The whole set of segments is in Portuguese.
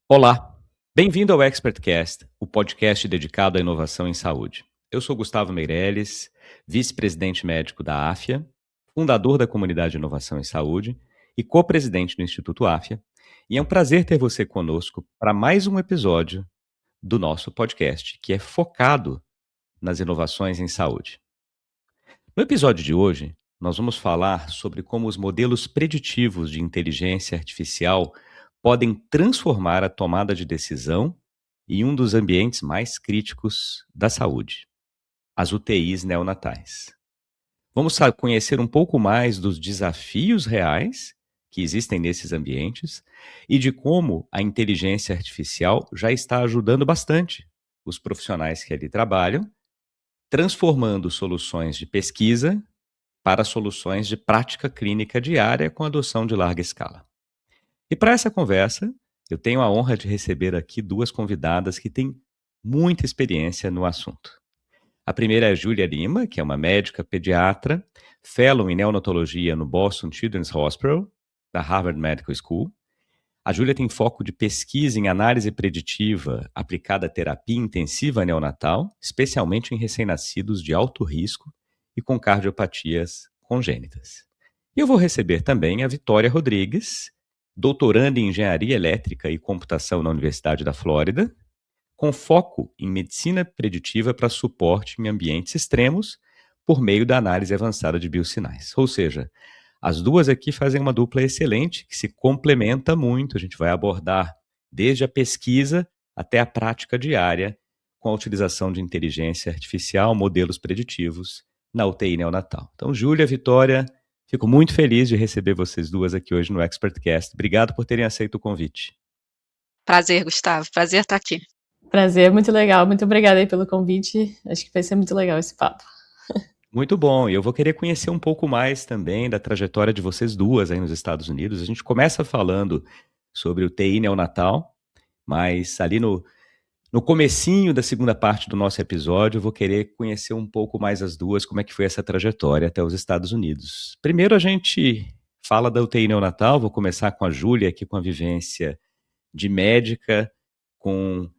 Olá, bem-vindo ao ExpertCast, o podcast dedicado à inovação em saúde. Eu sou Gustavo Meirelles, vice-presidente médico da AFIA, fundador da Comunidade de Inovação em Saúde e co-presidente do Instituto AFIA, e é um prazer ter você conosco para mais um episódio do nosso podcast, que é focado nas inovações em saúde. No episódio de hoje, nós vamos falar sobre como os modelos preditivos de inteligência artificial podem transformar a tomada de decisão em um dos ambientes mais críticos da saúde, as UTIs neonatais. Vamos conhecer um pouco mais dos desafios reais que existem nesses ambientes e de como a inteligência artificial já está ajudando bastante os profissionais que ali trabalham, transformando soluções de pesquisa para soluções de prática clínica diária com adoção de larga escala. E para essa conversa, eu tenho a honra de receber aqui duas convidadas que têm muita experiência no assunto. A primeira é a Júlia Lima, que é uma médica pediatra, fellow em neonatologia no Boston Children's Hospital, da Harvard Medical School. A Júlia tem foco de pesquisa em análise preditiva aplicada à terapia intensiva neonatal, especialmente em recém-nascidos de alto risco e com cardiopatias congênitas. E eu vou receber também a Vitória Rodrigues, doutoranda em Engenharia Elétrica e Computação na Universidade da Flórida, com foco em medicina preditiva para suporte em ambientes extremos por meio da análise avançada de biosinais. Ou seja, as duas aqui fazem uma dupla excelente, que se complementa muito. A gente vai abordar desde a pesquisa até a prática diária com a utilização de inteligência artificial, modelos preditivos na UTI neonatal. Então, Júlia, Vitória, fico muito feliz de receber vocês duas aqui hoje no ExpertCast. Obrigado por terem aceito o convite. Prazer, Gustavo. Prazer estar aqui. Prazer, muito legal. Muito obrigada aí pelo convite. Acho que vai ser muito legal esse papo. Muito bom. E eu vou querer conhecer um pouco mais também da trajetória de vocês duas aí nos Estados Unidos. A gente começa falando sobre o TI neonatal, mas ali no comecinho da segunda parte do nosso episódio, eu vou querer conhecer um pouco mais as duas, como é que foi essa trajetória até os Estados Unidos. Primeiro a gente fala da UTI neonatal, vou começar com a Júlia aqui com a vivência de médica, com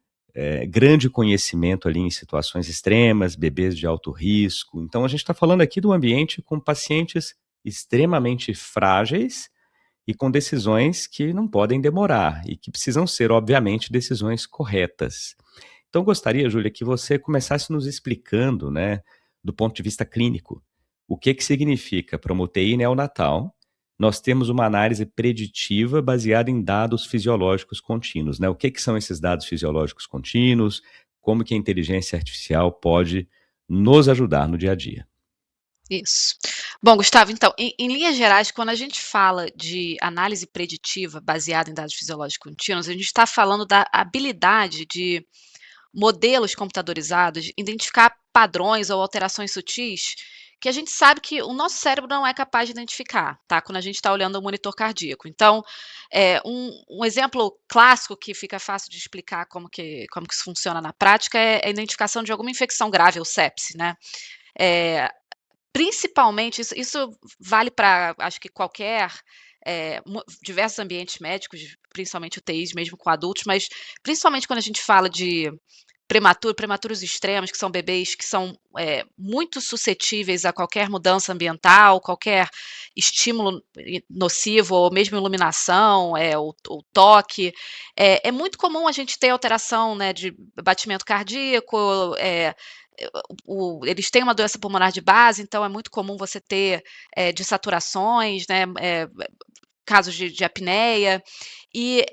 grande conhecimento ali em situações extremas, bebês de alto risco. Então a gente está falando aqui de um ambiente com pacientes extremamente frágeis e com decisões que não podem demorar e que precisam ser, obviamente, decisões corretas. Então gostaria, Júlia, que você começasse nos explicando, né, do ponto de vista clínico, o que significa para uma UTI neonatal nós temos uma análise preditiva baseada em dados fisiológicos contínuos, né? O que são esses dados fisiológicos contínuos? Como que a inteligência artificial pode nos ajudar no dia a dia? Isso. Bom, Gustavo, então, em linhas gerais, quando a gente fala de análise preditiva baseada em dados fisiológicos contínuos, a gente está falando da habilidade de modelos computadorizados identificar padrões ou alterações sutis que a gente sabe que o nosso cérebro não é capaz de identificar, tá? Quando a gente está olhando o monitor cardíaco. Então, um exemplo clássico que fica fácil de explicar como que isso funciona na prática é a identificação de alguma infecção grave ou sepse, né? Principalmente, isso vale para, acho que qualquer, diversos ambientes médicos, principalmente UTIs mesmo com adultos, mas principalmente quando a gente fala de prematuros extremos, que são bebês que são muito suscetíveis a qualquer mudança ambiental, qualquer estímulo nocivo, ou mesmo iluminação, ou toque. É muito comum a gente ter alteração, né, de batimento cardíaco, eles têm uma doença pulmonar de base, então é muito comum você ter dessaturações, né, casos de apneia, e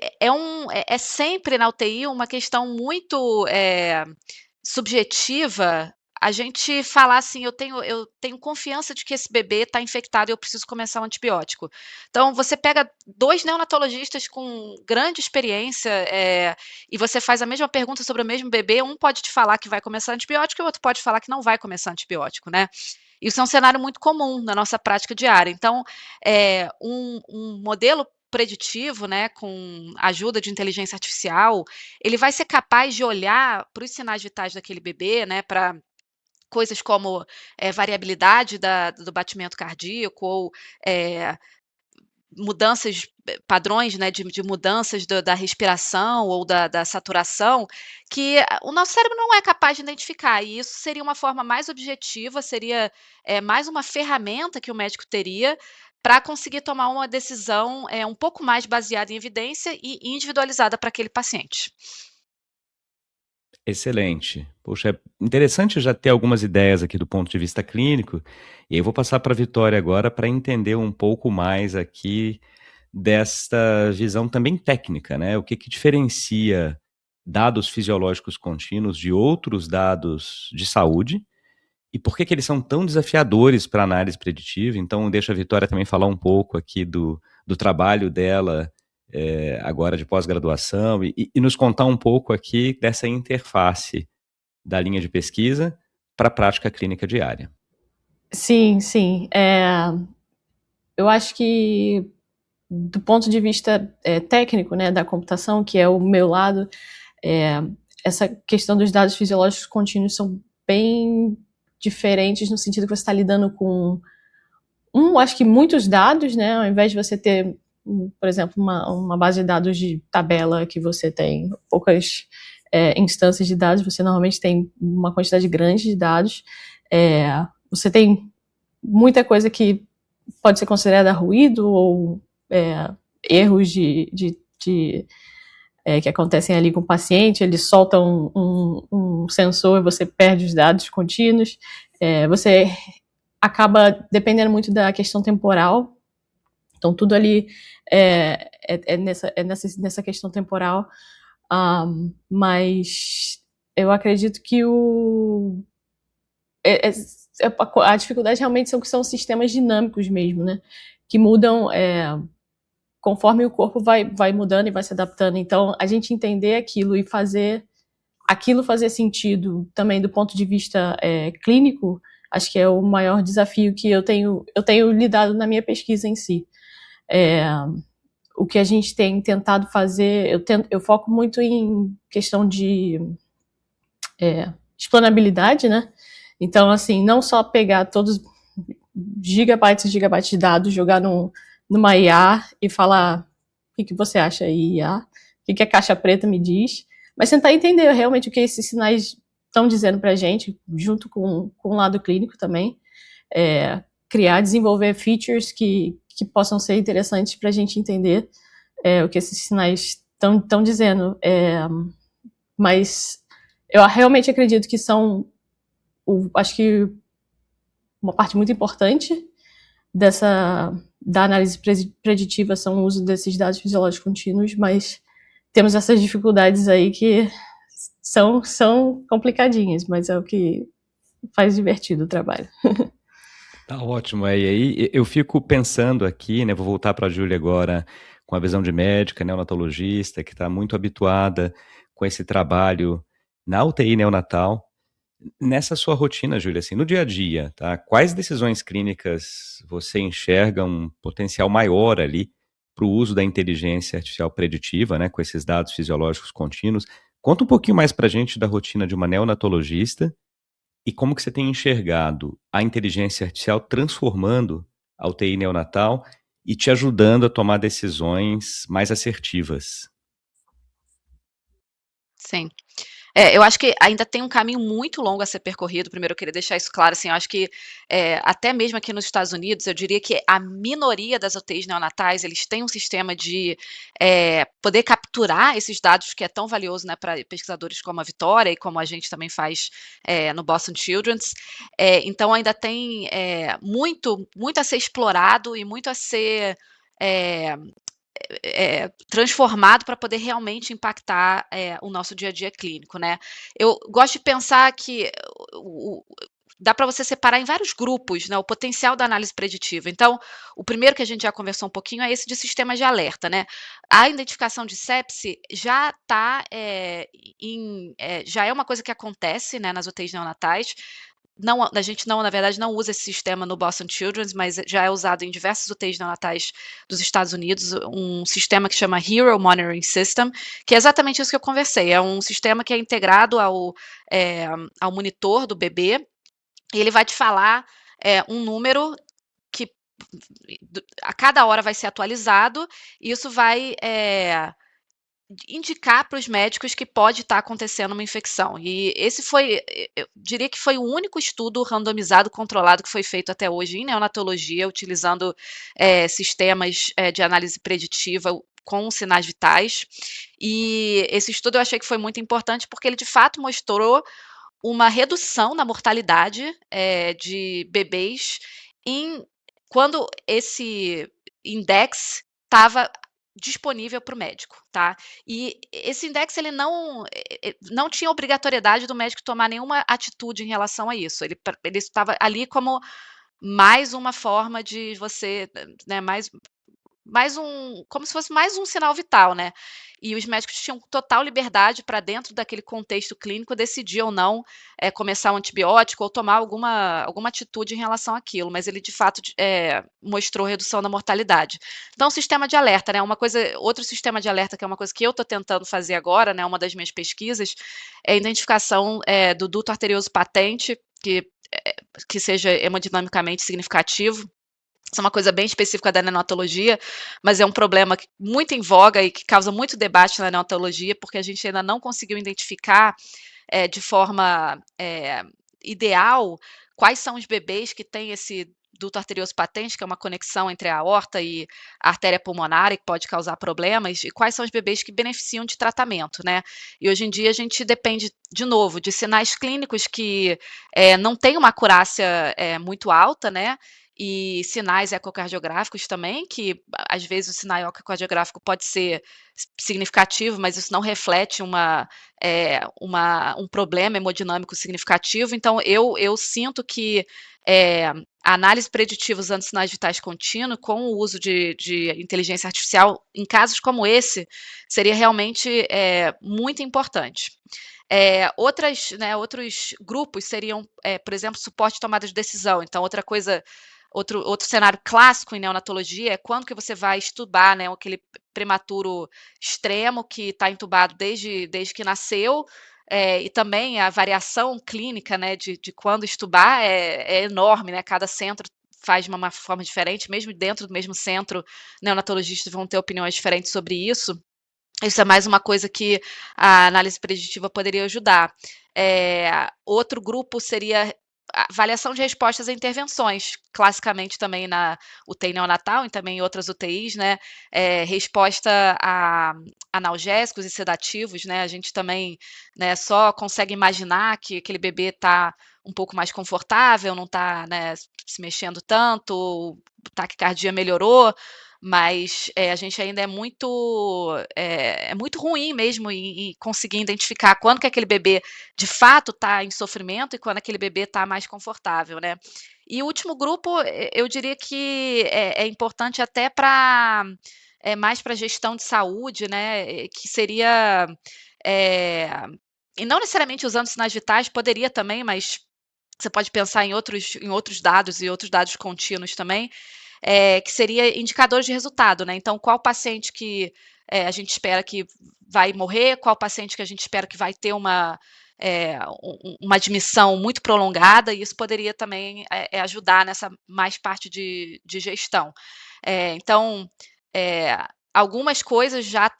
é sempre na UTI uma questão muito subjetiva a gente falar assim: eu tenho confiança de que esse bebê está infectado e eu preciso começar um antibiótico. Então você pega 2 neonatologistas com grande experiência, e você faz a mesma pergunta sobre o mesmo bebê, um pode te falar que vai começar antibiótico e o outro pode falar que não vai começar antibiótico, né. Isso é um cenário muito comum na nossa prática diária. Então, um modelo preditivo, né, com ajuda de inteligência artificial, ele vai ser capaz de olhar para os sinais vitais daquele bebê, né, para coisas como variabilidade do batimento cardíaco ou mudanças, padrões, né, de mudanças da respiração ou da saturação, que o nosso cérebro não é capaz de identificar, e isso seria uma forma mais objetiva, seria, mais uma ferramenta que o médico teria para conseguir tomar uma decisão, um pouco mais baseada em evidência e individualizada para aquele paciente. Excelente. Poxa, é interessante já ter algumas ideias aqui do ponto de vista clínico, e aí eu vou passar para a Vitória agora para entender um pouco mais aqui desta visão também técnica, né? O que que diferencia dados fisiológicos contínuos de outros dados de saúde e por que que eles são tão desafiadores para análise preditiva. Então, deixa a Vitória também falar um pouco aqui do trabalho dela agora de pós-graduação e nos contar um pouco aqui dessa interface da linha de pesquisa para a prática clínica diária. Sim, sim. Eu acho que, do ponto de vista técnico, né, da computação, que é o meu lado, essa questão dos dados fisiológicos contínuos são bem diferentes no sentido que você está lidando com, acho que muitos dados, né, ao invés de você ter, por exemplo, uma base de dados de tabela que você tem poucas instâncias de dados, você normalmente tem uma quantidade grande de dados, você tem muita coisa que pode ser considerada ruído ou erros que acontecem ali com o paciente, ele solta um sensor e você perde os dados contínuos, você acaba dependendo muito da questão temporal, então tudo ali nessa questão temporal, mas eu acredito que a dificuldade realmente são sistemas dinâmicos mesmo, né, que mudam conforme o corpo vai mudando e vai se adaptando. Então, a gente entender aquilo e fazer aquilo fazer sentido também do ponto de vista clínico, acho que é o maior desafio que eu tenho lidado na minha pesquisa em si. O que a gente tem tentado fazer, eu foco muito em questão de explanabilidade, né? Então, assim, não só pegar todos gigabytes e gigabytes de dados, jogar numa IA e falar o que você acha aí, IA, o que a caixa preta me diz, mas tentar entender realmente o que esses sinais estão dizendo pra gente, junto com o lado clínico também, desenvolver features que possam ser interessantes pra gente entender o que esses sinais estão dizendo, mas eu realmente acredito que são, acho que uma parte muito importante da análise preditiva são o uso desses dados fisiológicos contínuos, mas temos essas dificuldades aí que são complicadinhas, mas é o que faz divertido o trabalho. Tá ótimo. E aí eu fico pensando aqui, né, vou voltar para a Júlia agora com a visão de médica, neonatologista, que está muito habituada com esse trabalho na UTI neonatal. Nessa sua rotina, Júlia, assim, no dia a dia, tá? Quais decisões clínicas você enxerga um potencial maior ali para o uso da inteligência artificial preditiva, né, com esses dados fisiológicos contínuos? Conta um pouquinho mais para a gente da rotina de uma neonatologista e como que você tem enxergado a inteligência artificial transformando a UTI neonatal e te ajudando a tomar decisões mais assertivas. Sim. Eu acho que ainda tem um caminho muito longo a ser percorrido. Primeiro, eu queria deixar isso claro, assim, eu acho que, até mesmo aqui nos Estados Unidos, eu diria que a minoria das UTIs neonatais, eles têm um sistema de, poder capturar esses dados que é tão valioso, né, pra pesquisadores como a Vitória e como a gente também faz, no Boston Children's. Então ainda tem, muito a ser explorado e muito a ser, transformado para poder realmente impactar o nosso dia a dia clínico, né. Eu gosto de pensar que dá para você separar em vários grupos, né, o potencial da análise preditiva. Então, o primeiro que a gente já conversou um pouquinho é esse de sistemas de alerta, né. A identificação de sepse já está já é uma coisa que acontece, né, nas UTIs neonatais. Não, a gente não, na verdade, não usa esse sistema no Boston Children's, mas já é usado em diversas UTIs neonatais dos Estados Unidos, um sistema que chama Hero Monitoring System, que é exatamente isso que eu conversei, é um sistema que é integrado ao monitor do bebê, e ele vai te falar um número que a cada hora vai ser atualizado, e isso vai indicar para os médicos que pode estar acontecendo uma infecção. E esse foi, eu diria que foi o único estudo randomizado, controlado que foi feito até hoje em neonatologia, utilizando sistemas de análise preditiva com sinais vitais. E esse estudo eu achei que foi muito importante porque ele de fato mostrou uma redução na mortalidade de bebês quando esse index estava disponível para o médico, tá? E esse index ele não tinha obrigatoriedade do médico tomar nenhuma atitude em relação a isso. Ele estava ali como mais uma forma de você, né, como se fosse mais um sinal vital, né. E os médicos tinham total liberdade para dentro daquele contexto clínico decidir ou não, começar um antibiótico ou tomar alguma atitude em relação àquilo, mas ele de fato mostrou redução da mortalidade. Então sistema de alerta, né, outro sistema de alerta que é uma coisa que eu estou tentando fazer agora, né, uma das minhas pesquisas, é a identificação, do duto arterioso patente, que seja hemodinamicamente significativo. Isso é uma coisa bem específica da neonatologia, mas é um problema muito em voga e que causa muito debate na neonatologia, porque a gente ainda não conseguiu identificar de forma ideal quais são os bebês que têm esse duto arterioso patente, que é uma conexão entre a aorta e a artéria pulmonar e que pode causar problemas, e quais são os bebês que beneficiam de tratamento, né? E hoje em dia a gente depende, de novo, de sinais clínicos que não têm uma acurácia muito alta, né? E sinais ecocardiográficos também, que às vezes o sinal ecocardiográfico pode ser significativo, mas isso não reflete um problema hemodinâmico significativo. Então, eu sinto que a análise preditiva usando sinais vitais contínuos, com o uso de inteligência artificial, em casos como esse, seria realmente muito importante. Outros grupos seriam, por exemplo, suporte de tomada de decisão. Então, outro cenário clássico em neonatologia é quando que você vai estubar, né, aquele prematuro extremo que está entubado desde que nasceu, e também a variação clínica, né, de quando estubar é enorme, né, cada centro faz de uma forma diferente, mesmo dentro do mesmo centro, neonatologistas vão ter opiniões diferentes sobre isso. Isso é mais uma coisa que a análise preditiva poderia ajudar. Outro grupo seria a avaliação de respostas a intervenções, classicamente também na UTI neonatal e também em outras UTIs, né, resposta a analgésicos e sedativos, né, a gente também, né, só consegue imaginar que aquele bebê está um pouco mais confortável, não está, né, se mexendo tanto, taquicardia melhorou, mas a gente ainda é muito ruim mesmo em conseguir identificar quando que aquele bebê de fato está em sofrimento e quando aquele bebê está mais confortável, né. E o último grupo, eu diria que é importante até para mais para gestão de saúde, né, que seria, eh, e não necessariamente usando sinais vitais, poderia também, mas você pode pensar em outros dados e outros dados contínuos também, que seria indicadores de resultado, né. Então, qual paciente que a gente espera que vai morrer, qual paciente que a gente espera que vai ter uma admissão muito prolongada, e isso poderia também ajudar nessa mais parte de gestão. Então, eh, algumas coisas já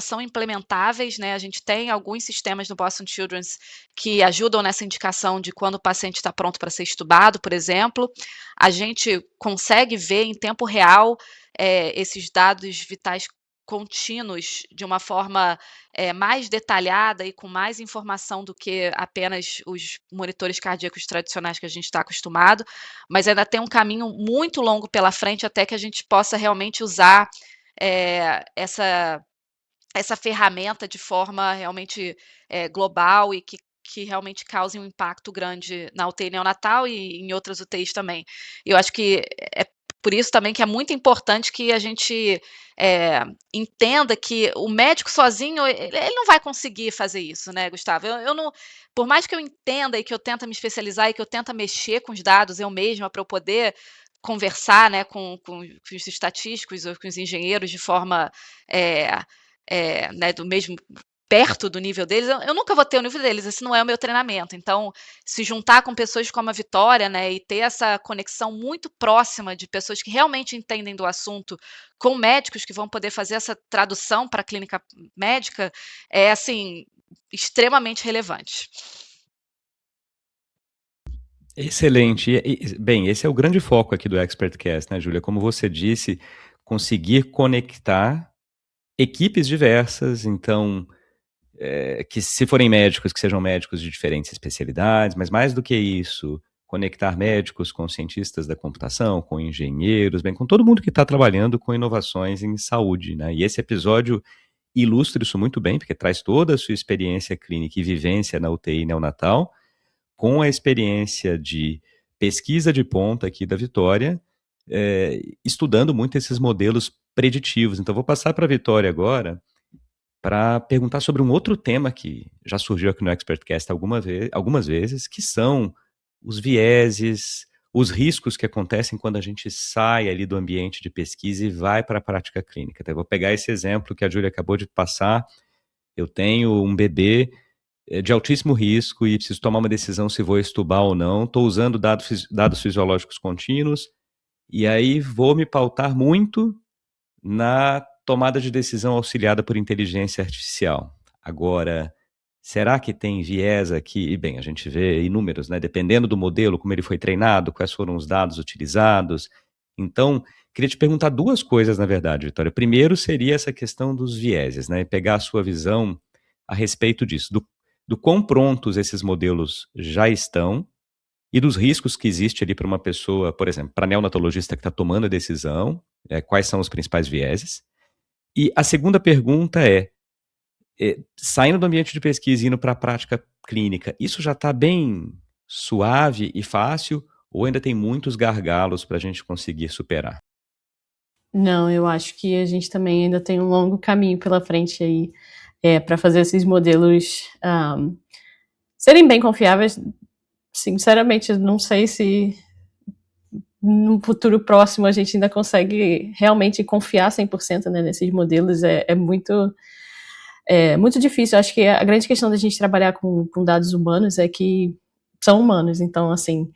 são implementáveis, né, a gente tem alguns sistemas no Boston Children's que ajudam nessa indicação de quando o paciente está pronto para ser estubado, por exemplo. A gente consegue ver em tempo real, esses dados vitais contínuos de uma forma, mais detalhada e com mais informação do que apenas os monitores cardíacos tradicionais que a gente está acostumado, mas ainda tem um caminho muito longo pela frente até que a gente possa realmente usar, essa ferramenta de forma realmente, global e que realmente cause um impacto grande na UTI neonatal e em outras UTIs também. Eu acho que é por isso também que é muito importante que a gente, entenda que o médico sozinho, ele não vai conseguir fazer isso, né, Gustavo. Eu não, por mais que eu entenda e que eu tenta me especializar e que eu tenta mexer com os dados eu mesma para eu poder conversar, né, com os estatísticos ou com os engenheiros de forma, né, do mesmo perto do nível deles, eu nunca vou ter o nível deles, esse não é o meu treinamento. Então, se juntar com pessoas como a Vitória, né, e ter essa conexão muito próxima de pessoas que realmente entendem do assunto, com médicos que vão poder fazer essa tradução para a clínica médica, é, assim, extremamente relevante. Excelente. Bem, esse é o grande foco aqui do ExpertCast, né, Júlia? Como você disse, conseguir conectar equipes diversas, então, que se forem médicos, que sejam médicos de diferentes especialidades, mas mais do que isso, conectar médicos com cientistas da computação, com engenheiros, bem, com todo mundo que está trabalhando com inovações em saúde, né? E esse episódio ilustra isso muito bem, porque traz toda a sua experiência clínica e vivência na UTI neonatal, com a experiência de pesquisa de ponta aqui da Vitória, estudando muito esses modelos preditivos. Então, vou passar para a Vitória agora para perguntar sobre um outro tema que já surgiu aqui no ExpertCast algumas vezes, que são os vieses, os riscos que acontecem quando a gente sai ali do ambiente de pesquisa e vai para a prática clínica. Então, eu vou pegar esse exemplo que a Júlia acabou de passar. Eu tenho um bebê de altíssimo risco e preciso tomar uma decisão se vou estubar ou não. Estou usando dados fisiológicos contínuos e aí vou me pautar muito na tomada de decisão auxiliada por inteligência artificial. Agora, será que tem viés aqui? E bem, a gente vê inúmeros, né? Dependendo do modelo, como ele foi treinado, quais foram os dados utilizados. Então, queria te perguntar duas coisas, na verdade, Vitória. Primeiro seria essa questão dos vieses, né? Pegar a sua visão a respeito disso, do quão prontos esses modelos já estão e dos riscos que existe ali para uma pessoa, por exemplo, para a neonatologista que está tomando a decisão, quais são os principais vieses. E a segunda pergunta saindo do ambiente de pesquisa e indo para a prática clínica, isso já está bem suave e fácil ou ainda tem muitos gargalos para a gente conseguir superar? Não, eu acho que a gente também ainda tem um longo caminho pela frente aí para fazer esses modelos serem bem confiáveis. Sinceramente, não sei se no futuro próximo a gente ainda consegue realmente confiar 100%, né, nesses modelos. É muito difícil. Eu acho que a grande questão da gente trabalhar com dados humanos é que são humanos. Então, assim,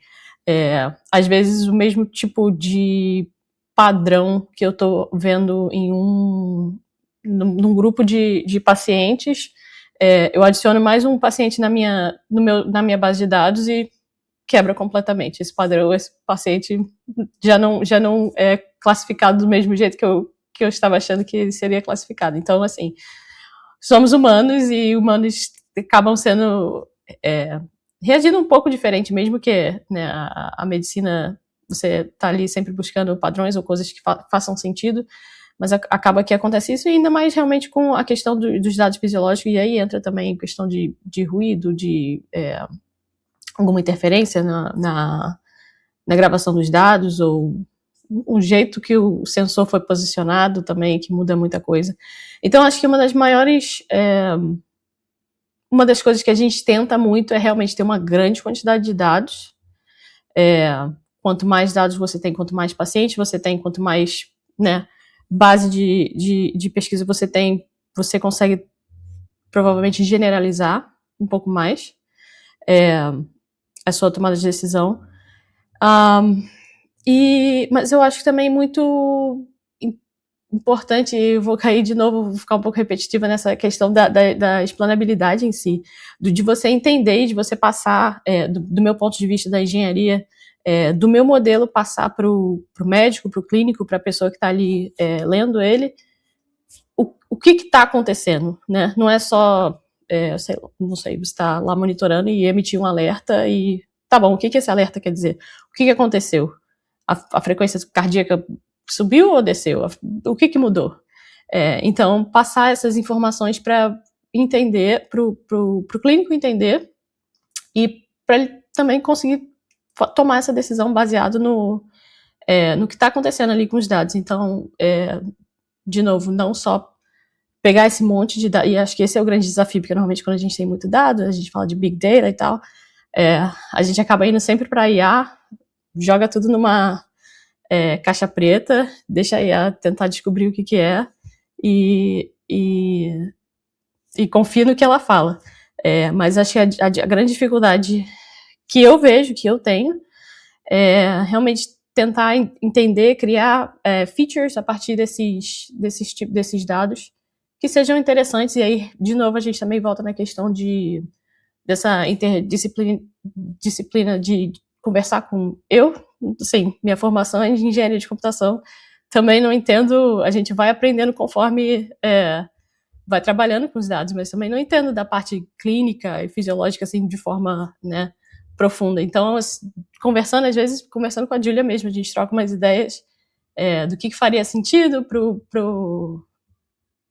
às vezes o mesmo tipo de padrão que eu estou vendo em num grupo de pacientes, eu adiciono mais um paciente na minha base de dados e quebra completamente esse padrão. Esse paciente já não é classificado do mesmo jeito que eu estava achando que ele seria classificado. Então, assim, somos humanos e humanos acabam sendo reagindo um pouco diferente, mesmo que, né, a medicina, você está ali sempre buscando padrões ou coisas que façam sentido, mas acaba que acontece isso, e ainda mais realmente com a questão dos dados fisiológicos, e aí entra também a questão de ruído, de alguma interferência na gravação dos dados, ou um jeito que o sensor foi posicionado também, que muda muita coisa. Então, acho que uma das coisas que a gente tenta muito é realmente ter uma grande quantidade de dados. Quanto mais dados você tem, quanto mais pacientes você tem, quanto mais, né, base de pesquisa você tem, você consegue provavelmente generalizar um pouco mais a sua tomada de decisão. Mas eu acho também muito importante, e vou cair de novo, vou ficar um pouco repetitiva nessa questão da explanabilidade em si, de você entender e de você passar, do meu ponto de vista da engenharia, do meu modelo, passar para o médico, para o clínico, para a pessoa que está ali lendo ele, o que está acontecendo, né? Não é só, não sei, você está lá monitorando e emitir um alerta e, tá bom, o que esse alerta quer dizer? O que aconteceu? A frequência cardíaca subiu ou desceu? O que mudou? Então, passar essas informações para entender, para o clínico entender, e para ele também conseguir tomar essa decisão baseado no que está acontecendo ali com os dados. Então, de novo, não só pegar esse monte de dados, e acho que esse é o grande desafio, porque normalmente quando a gente tem muito dado, a gente fala de Big Data e tal, a gente acaba indo sempre para a IA, joga tudo numa caixa preta, deixa a IA tentar descobrir o que é, e e confio no que ela fala. Mas acho que a grande dificuldade que eu vejo, que eu tenho, é realmente tentar entender, criar features a partir desses dados que sejam interessantes. E aí, de novo, a gente também volta na questão dessa interdisciplina de conversar com eu. Sim, minha formação é de engenharia de computação. Também não entendo, a gente vai aprendendo conforme vai trabalhando com os dados, mas também não entendo da parte clínica e fisiológica assim de forma, né, profunda. Então, conversando com a Júlia mesmo, a gente troca umas ideias do que faria sentido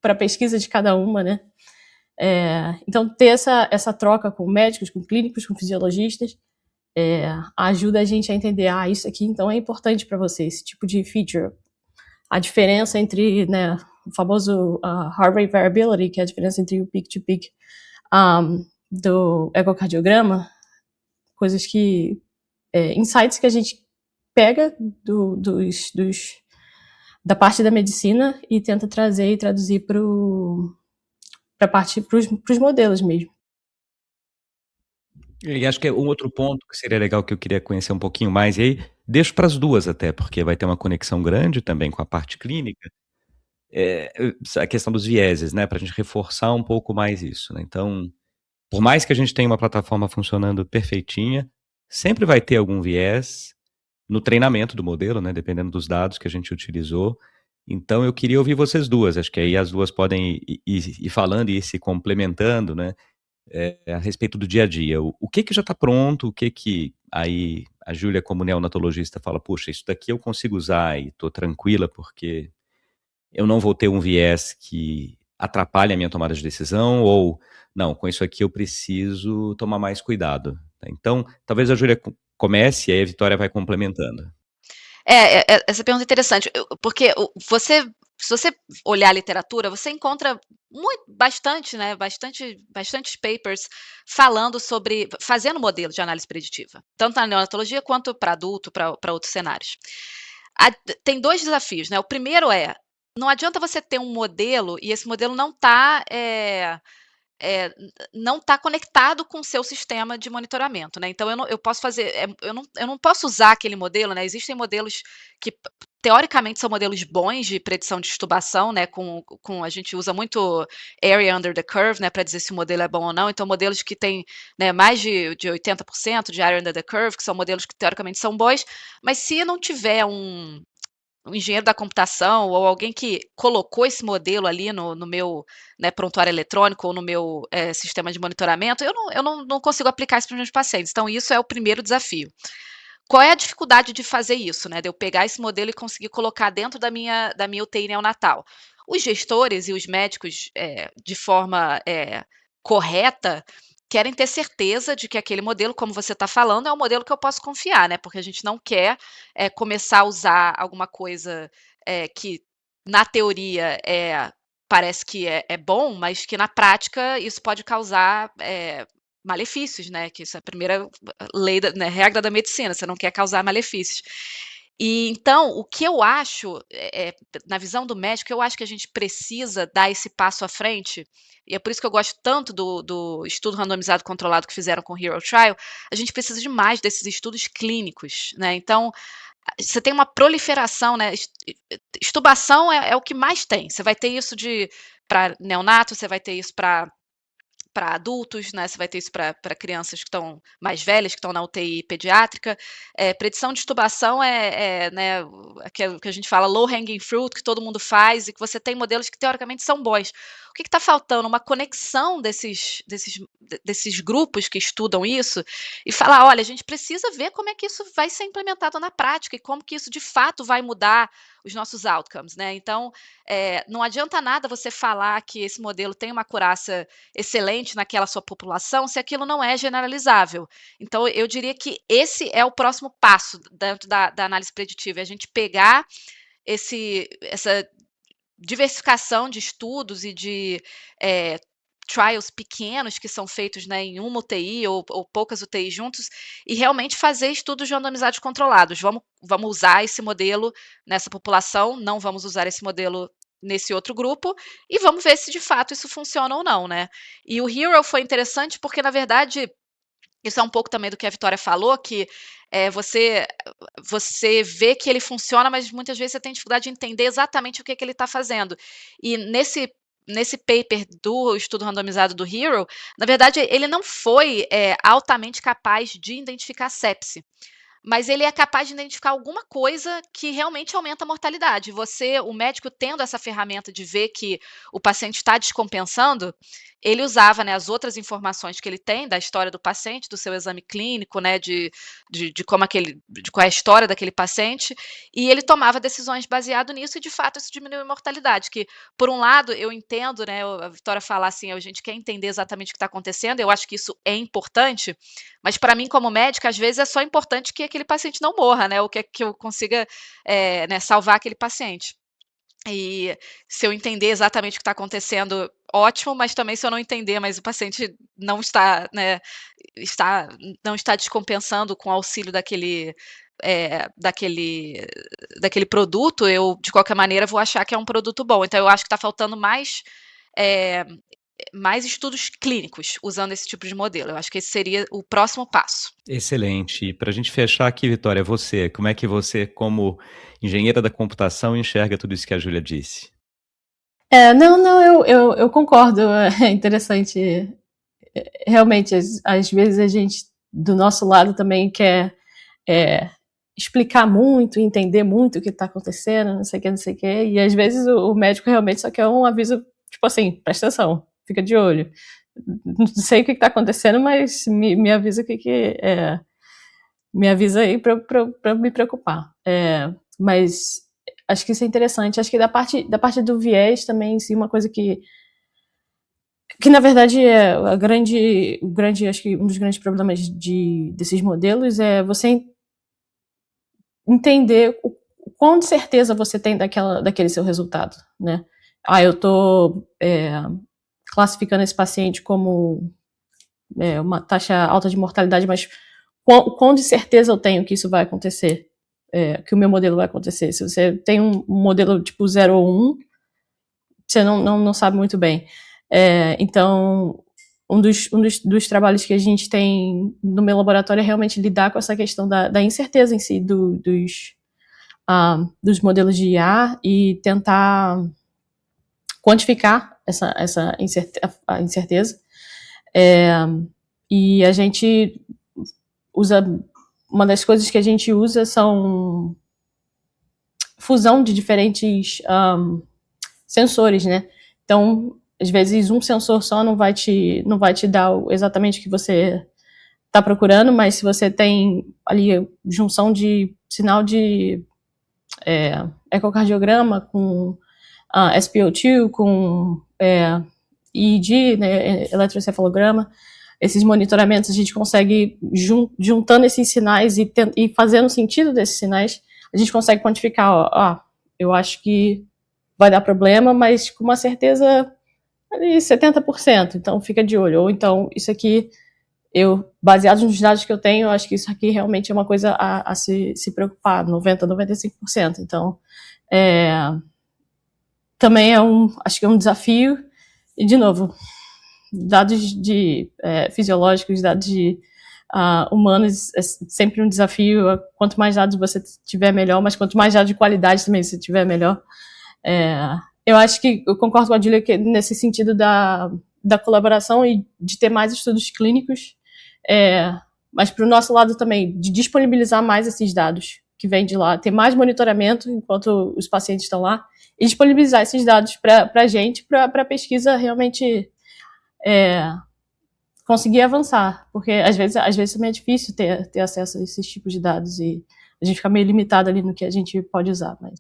para a pesquisa de cada uma, né? Então, ter essa troca com médicos, com clínicos, com fisiologistas, ajuda a gente a entender, isso aqui então é importante para você, esse tipo de feature. A diferença entre, né, o famoso heart rate variability, que é a diferença entre o peak-to-peak do ecocardiograma, coisas que, insights que a gente pega da parte da medicina e tenta trazer e traduzir para os modelos mesmo. E acho que é um outro ponto que seria legal, que eu queria conhecer um pouquinho mais, e aí deixo para as duas até, porque vai ter uma conexão grande também com a parte clínica, a questão dos vieses, né, para a gente reforçar um pouco mais isso, né. Então, por mais que a gente tenha uma plataforma funcionando perfeitinha, sempre vai ter algum viés no treinamento do modelo, né, dependendo dos dados que a gente utilizou. Então eu queria ouvir vocês duas, acho que aí as duas podem ir falando e ir se complementando, né, a respeito do dia a dia. O que já está pronto, o que aí a Júlia, como neonatologista, fala: "Puxa, isso daqui eu consigo usar e estou tranquila, porque eu não vou ter um viés que atrapalhe a minha tomada de decisão", ou "Não, com isso aqui eu preciso tomar mais cuidado". Então, talvez a Júlia comece e aí a Vitória vai complementando. Essa pergunta é interessante, porque se você olhar a literatura, você encontra bastante, né, bastantes papers falando sobre fazendo modelo de análise preditiva, tanto na neonatologia quanto para adulto, para outros cenários. Tem 2 desafios, né, o primeiro não adianta você ter um modelo e esse modelo não está conectado com o seu sistema de monitoramento, né, então eu posso fazer, eu não posso usar aquele modelo, né, existem modelos que teoricamente são modelos bons de predição de extubação, né, a gente usa muito area under the curve, né, para dizer se o modelo é bom ou não, então modelos que têm, né, mais de 80% de area under the curve, que são modelos que teoricamente são bons, mas se não tiver um engenheiro da computação ou alguém que colocou esse modelo ali no meu, né, prontuário eletrônico ou no meu sistema de monitoramento, eu não consigo aplicar isso para os meus pacientes. Então, isso é o primeiro desafio. Qual é a dificuldade de fazer isso, né? De eu pegar esse modelo e conseguir colocar dentro da minha UTI neonatal? Os gestores e os médicos, de forma correta, querem ter certeza de que aquele modelo, como você está falando, é um modelo que eu posso confiar, né? Porque a gente não quer começar a usar alguma coisa que, na teoria, parece que é bom, mas que na prática isso pode causar malefícios, né? Que isso é a primeira lei, né, regra da medicina, você não quer causar malefícios. E então, o que eu acho, na visão do médico, eu acho que a gente precisa dar esse passo à frente, e é por isso que eu gosto tanto do estudo randomizado controlado que fizeram com o Hero Trial, a gente precisa de mais desses estudos clínicos, né? Então, você tem uma proliferação, né? Extubação é o que mais tem. Você vai ter isso para neonato, você vai ter isso para adultos, né, você vai ter isso para crianças que estão mais velhas, que estão na UTI pediátrica. Predição de extubação né, o que a gente fala low hanging fruit, que todo mundo faz e que você tem modelos que teoricamente são bons. O que está faltando? Uma conexão desses grupos que estudam isso e falar, olha, a gente precisa ver como é que isso vai ser implementado na prática e como que isso de fato vai mudar os nossos outcomes, né? Então, não adianta nada você falar que esse modelo tem uma acurácia excelente naquela sua população, se aquilo não é generalizável. Então, eu diria que esse é o próximo passo dentro da análise preditiva, é a gente pegar essa diversificação de estudos e de trials pequenos que são feitos, né, em uma UTI ou poucas UTIs juntos, e realmente fazer estudos randomizados controlados. Vamos usar esse modelo nessa população, não vamos usar esse modelo nesse outro grupo e vamos ver se de fato isso funciona ou não, né. E o Hero foi interessante porque, na verdade, isso é um pouco também do que a Vitória falou, que, você vê que ele funciona, mas muitas vezes você tem dificuldade de entender exatamente o que ele está fazendo. E nesse paper do estudo randomizado do Hero, na verdade ele não foi, altamente capaz de identificar sepse. Mas ele é capaz de identificar alguma coisa que realmente aumenta a mortalidade. O médico tendo essa ferramenta de ver que o paciente está descompensando, ele usava, né, as outras informações que ele tem da história do paciente, do seu exame clínico, né, de qual é a história daquele paciente, e ele tomava decisões baseado nisso e de fato isso diminuiu a mortalidade, que por um lado eu entendo, né, a Vitória falar assim: a gente quer entender exatamente o que está acontecendo", eu acho que isso é importante, mas para mim como médica, às vezes é só importante que aquele paciente não morra, né, ou que eu consiga, né, salvar aquele paciente. E se eu entender exatamente o que está acontecendo, ótimo, mas também se eu não entender, mas o paciente não está, né, está não está descompensando com o auxílio daquele produto, eu de qualquer maneira vou achar que é um produto bom. Então eu acho que está faltando eh, mais estudos clínicos usando esse tipo de modelo. Eu acho que esse seria o próximo passo. Excelente. E para a gente fechar aqui, Vitória, você, como é que você, como engenheira da computação, enxerga tudo isso que a Júlia disse? Não, eu concordo, é interessante. Realmente, às vezes a gente, do nosso lado, também quer explicar muito, entender muito o que está acontecendo, não sei o que, e às vezes o médico realmente só quer um aviso, tipo assim, presta atenção, fica de olho. Não sei o que está acontecendo, mas me avisa o que me avisa aí para me preocupar. Mas acho que isso é interessante. Acho que da parte do viés também, sim, uma coisa que na verdade é acho que um dos grandes problemas desses modelos é você entender o quão de certeza você tem daquele seu resultado, né? Eu tô classificando esse paciente como uma taxa alta de mortalidade, mas quão de certeza eu tenho que isso vai acontecer, que o meu modelo vai acontecer? Se você tem um modelo tipo 0 ou 1, você não sabe muito bem. Então, um dos trabalhos que a gente tem no meu laboratório é realmente lidar com essa questão da incerteza em si dos modelos de IA e tentar quantificar essa incerteza. E a gente usa, uma das coisas que a gente usa são fusão de diferentes sensores, né? Então, às vezes um sensor só não vai te dar exatamente o que você está procurando, mas se você tem ali junção de sinal de ecocardiograma com SpO2, com EEG, né, eletroencefalograma, esses monitoramentos a gente consegue, juntando esses sinais e fazendo sentido desses sinais, a gente consegue quantificar, eu acho que vai dar problema, mas com uma certeza ali 70%, então fica de olho. Ou então, isso aqui, baseado nos dados que eu tenho, eu acho que isso aqui realmente é uma coisa a se preocupar, 90%, 95%. Então, também acho que é um desafio. E, de novo, dados fisiológicos, dados humanos, é sempre um desafio. Quanto mais dados você tiver, melhor, mas quanto mais dados de qualidade também você tiver, melhor. Eu acho que eu concordo com a Júlia nesse sentido da colaboração e de ter mais estudos clínicos, mas para o nosso lado também, de disponibilizar mais esses dados que vêm de lá, ter mais monitoramento enquanto os pacientes estão lá, e disponibilizar esses dados para a gente, para a pesquisa realmente conseguir avançar, porque às vezes também é difícil ter acesso a esses tipos de dados e a gente fica meio limitado ali no que a gente pode usar. Mas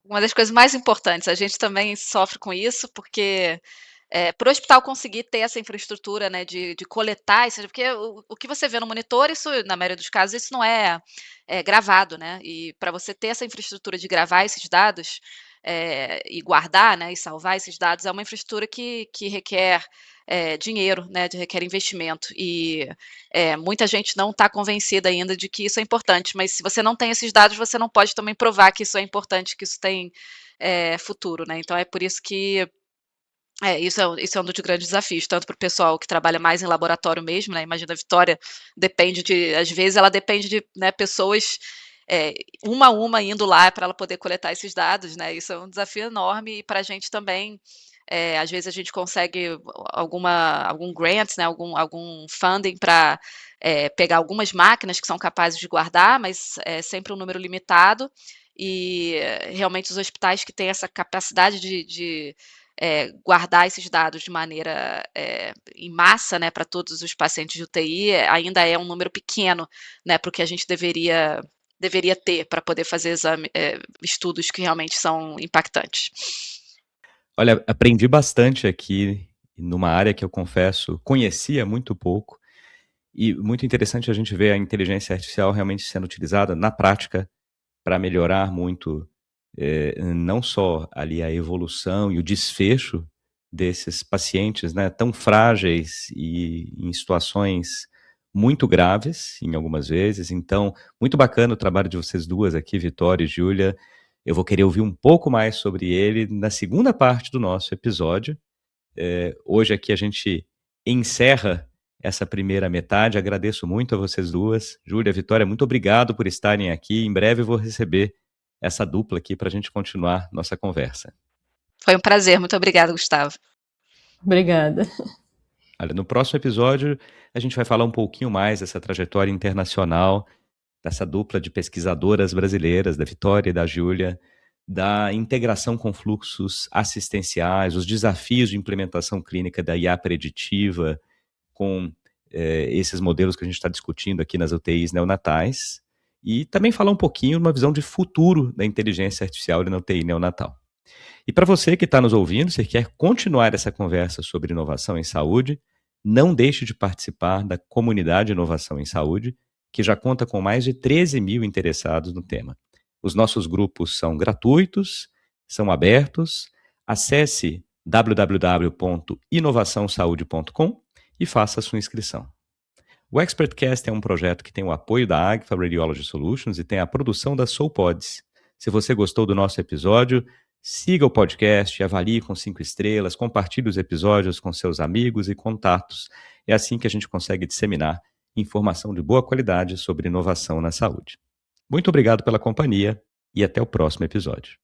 uma das coisas mais importantes, a gente também sofre com isso, porque para o hospital conseguir ter essa infraestrutura, né, de coletar isso, porque o que você vê no monitor, isso, na maioria dos casos, isso não é gravado, né? E para você ter essa infraestrutura de gravar esses dados e guardar, né, e salvar esses dados, é uma infraestrutura que requer dinheiro, né, requer investimento. E muita gente não está convencida ainda de que isso é importante, mas se você não tem esses dados, você não pode também provar que isso é importante, que isso tem futuro, né. Então é por isso que isso é um dos grandes desafios, tanto para o pessoal que trabalha mais em laboratório mesmo, né, imagina a Vitória às vezes ela depende de, né, pessoas, uma a uma indo lá para ela poder coletar esses dados, né, isso é um desafio enorme e para a gente também, às vezes a gente consegue algum grant, né, algum funding para pegar algumas máquinas que são capazes de guardar, mas é sempre um número limitado, e realmente os hospitais que têm essa capacidade de guardar esses dados de maneira, em massa, né, para todos os pacientes de UTI, ainda é um número pequeno, né, para o que a gente deveria ter para poder fazer estudos que realmente são impactantes. Olha, aprendi bastante aqui numa área que eu confesso conhecia muito pouco, e muito interessante a gente ver a inteligência artificial realmente sendo utilizada na prática para melhorar muito, não só ali a evolução e o desfecho desses pacientes, né, tão frágeis e em situações muito graves, em algumas vezes. Então, muito bacana o trabalho de vocês duas aqui, Vitória e Júlia. Eu vou querer ouvir um pouco mais sobre ele na segunda parte do nosso episódio. Hoje aqui a gente encerra essa primeira metade. Agradeço muito a vocês duas. Júlia, Vitória, muito obrigado por estarem aqui. Em breve eu vou receber essa dupla aqui para a gente continuar nossa conversa. Foi um prazer, muito obrigada, Gustavo. Obrigada. Olha, no próximo episódio a gente vai falar um pouquinho mais dessa trajetória internacional, dessa dupla de pesquisadoras brasileiras, da Vitória e da Júlia, da integração com fluxos assistenciais, os desafios de implementação clínica da IA preditiva, com esses modelos que a gente está discutindo aqui nas UTIs neonatais, e também falar um pouquinho uma visão de futuro da inteligência artificial na UTI neonatal. E para você que está nos ouvindo, se quer continuar essa conversa sobre inovação em saúde, não deixe de participar da comunidade Inovação em Saúde, que já conta com mais de 13 mil interessados no tema. Os nossos grupos são gratuitos, são abertos. Acesse www.inovaçãosaude.com e faça a sua inscrição. O ExpertCast é um projeto que tem o apoio da Agfa Radiology Solutions e tem a produção da SoulPods. Se você gostou do nosso episódio, siga o podcast, avalie com 5 estrelas, compartilhe os episódios com seus amigos e contatos. É assim que a gente consegue disseminar informação de boa qualidade sobre inovação na saúde. Muito obrigado pela companhia e até o próximo episódio.